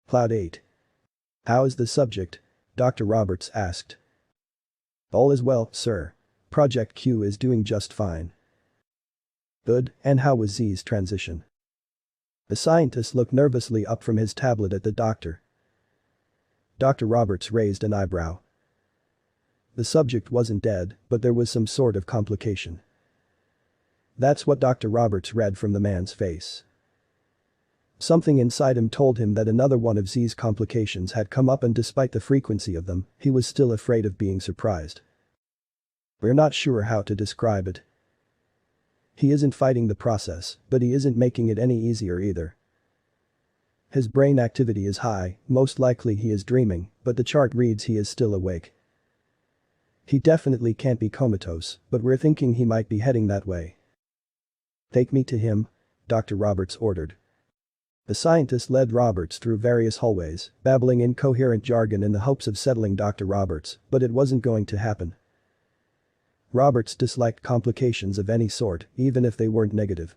Cloud 8. How is the subject? Dr. Roberts asked. All is well, sir. Project Q is doing just fine. Good, and how was Z's transition? The scientist looked nervously up from his tablet at the doctor. Dr. Roberts raised an eyebrow. The subject wasn't dead, but there was some sort of complication. That's what Dr. Roberts read from the man's face. Something inside him told him that another one of Z's complications had come up, and despite the frequency of them, he was still afraid of being surprised. We're not sure how to describe it. He isn't fighting the process, but he isn't making it any easier either. His brain activity is high, most likely he is dreaming, but the chart reads he is still awake. He definitely can't be comatose, but we're thinking he might be heading that way. Take me to him, Dr. Roberts ordered. The scientist led Roberts through various hallways, babbling incoherent jargon in the hopes of settling Dr. Roberts, but it wasn't going to happen. Roberts disliked complications of any sort, even if they weren't negative.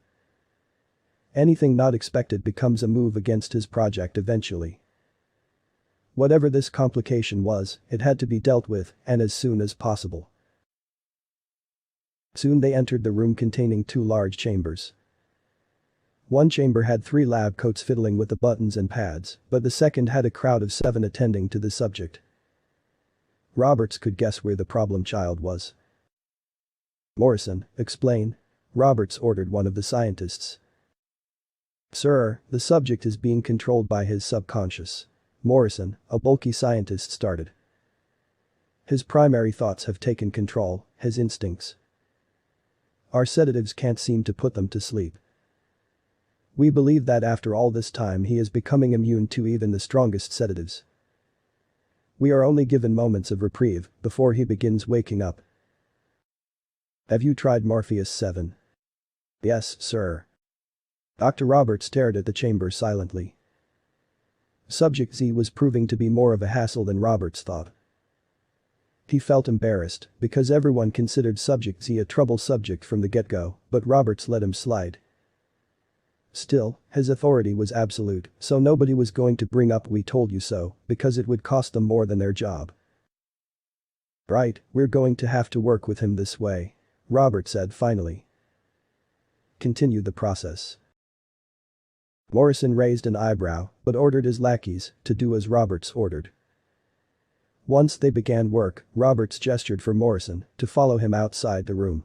Anything not expected becomes a move against his project eventually. Whatever this complication was, it had to be dealt with, and as soon as possible. Soon they entered the room containing two large chambers. One chamber had 3 lab coats fiddling with the buttons and pads, but the second had a crowd of 7 attending to the subject. Roberts could guess where the problem child was. Morrison, explain. Roberts ordered one of the scientists. Sir, the subject is being controlled by his subconscious. Morrison, a bulky scientist, started. His primary thoughts have taken control, his instincts. Our sedatives can't seem to put them to sleep. We believe that after all this time he is becoming immune to even the strongest sedatives. We are only given moments of reprieve before he begins waking up. Have you tried Morpheus 7? Yes, sir. Dr. Roberts stared at the chamber silently. Subject Z was proving to be more of a hassle than Roberts thought. He felt embarrassed because everyone considered Subject Z a trouble subject from the get-go, but Roberts let him slide. Still, his authority was absolute, so nobody was going to bring up "we told you so" because it would cost them more than their job. Right, we're going to have to work with him this way, Roberts said finally. Continue the process. Morrison raised an eyebrow, but ordered his lackeys to do as Roberts ordered. Once they began work, Roberts gestured for Morrison to follow him outside the room.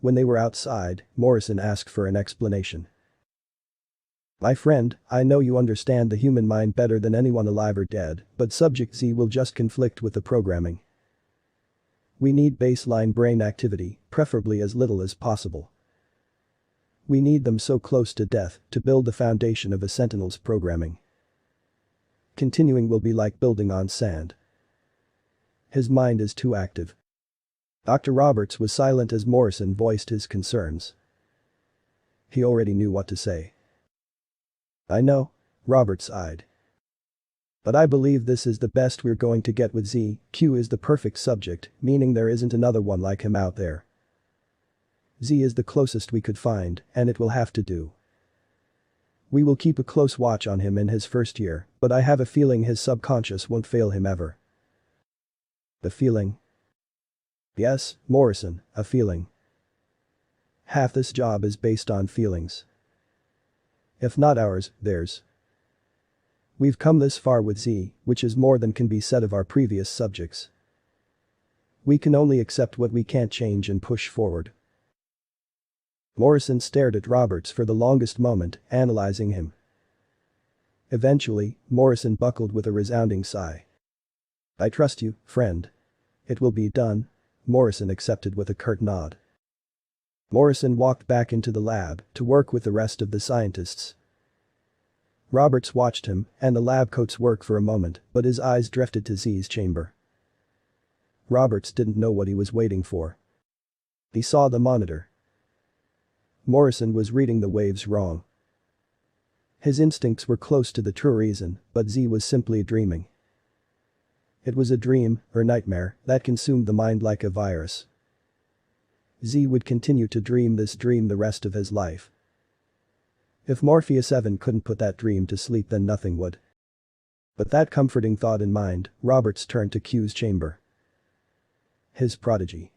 When they were outside, Morrison asked for an explanation. My friend, I know you understand the human mind better than anyone alive or dead, but Subject Z will just conflict with the programming. We need baseline brain activity, preferably as little as possible. We need them so close to death to build the foundation of a Sentinel's programming. Continuing will be like building on sand. His mind is too active. Dr. Roberts was silent as Morrison voiced his concerns. He already knew what to say. I know, Roberts sighed. But I believe this is the best we're going to get with Z. Q is the perfect subject, meaning there isn't another one like him out there. Z is the closest we could find, and it will have to do. We will keep a close watch on him in his first year, but I have a feeling his subconscious won't fail him ever. The feeling? Yes, Morrison, a feeling. Half this job is based on feelings. If not ours, theirs. We've come this far with Z, which is more than can be said of our previous subjects. We can only accept what we can't change and push forward. Morrison stared at Roberts for the longest moment, analyzing him. Eventually, Morrison buckled with a resounding sigh. I trust you, friend. It will be done, Morrison accepted with a curt nod. Morrison walked back into the lab to work with the rest of the scientists. Roberts watched him and the lab coats work for a moment, but his eyes drifted to Z's chamber. Roberts didn't know what he was waiting for. He saw the monitor. Morrison was reading the waves wrong. His instincts were close to the true reason, but Z was simply dreaming. It was a dream, or nightmare, that consumed the mind like a virus. Z would continue to dream this dream the rest of his life. If Morpheus-7 couldn't put that dream to sleep, then nothing would. But that comforting thought in mind, Roberts turned to Q's chamber. His prodigy.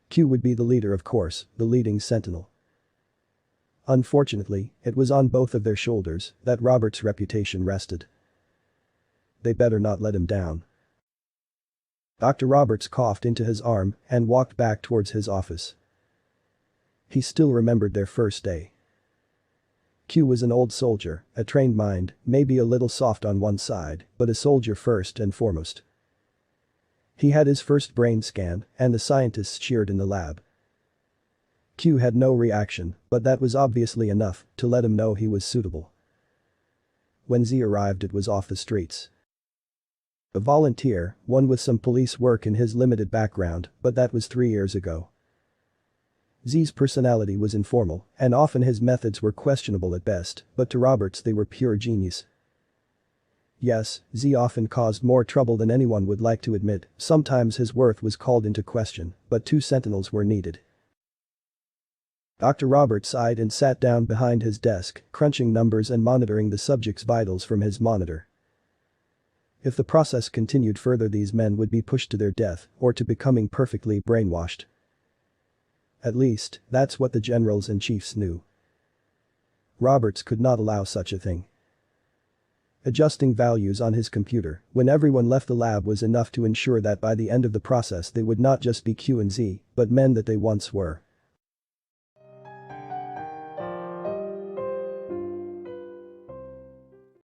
Q would be the leader, of course, the leading sentinel. Unfortunately, it was on both of their shoulders that Roberts' reputation rested. They better not let him down. Dr. Roberts coughed into his arm and walked back towards his office. He still remembered their first day. Q was an old soldier, a trained mind, maybe a little soft on one side, but a soldier first and foremost. He had his first brain scan, and the scientists cheered in the lab. Q had no reaction, but that was obviously enough to let him know he was suitable. When Z arrived, it was off the streets. A volunteer, one with some police work in his limited background, but that was 3 years ago. Z's personality was informal, and often his methods were questionable at best, but to Roberts they were pure genius. Yes, Z often caused more trouble than anyone would like to admit, sometimes his worth was called into question, but 2 sentinels were needed. Dr. Roberts sighed and sat down behind his desk, crunching numbers and monitoring the subject's vitals from his monitor. If the process continued further, these men would be pushed to their death or to becoming perfectly brainwashed. At least, that's what the generals and chiefs knew. Roberts could not allow such a thing. Adjusting values on his computer when everyone left the lab was enough to ensure that by the end of the process they would not just be Q and Z, but men that they once were.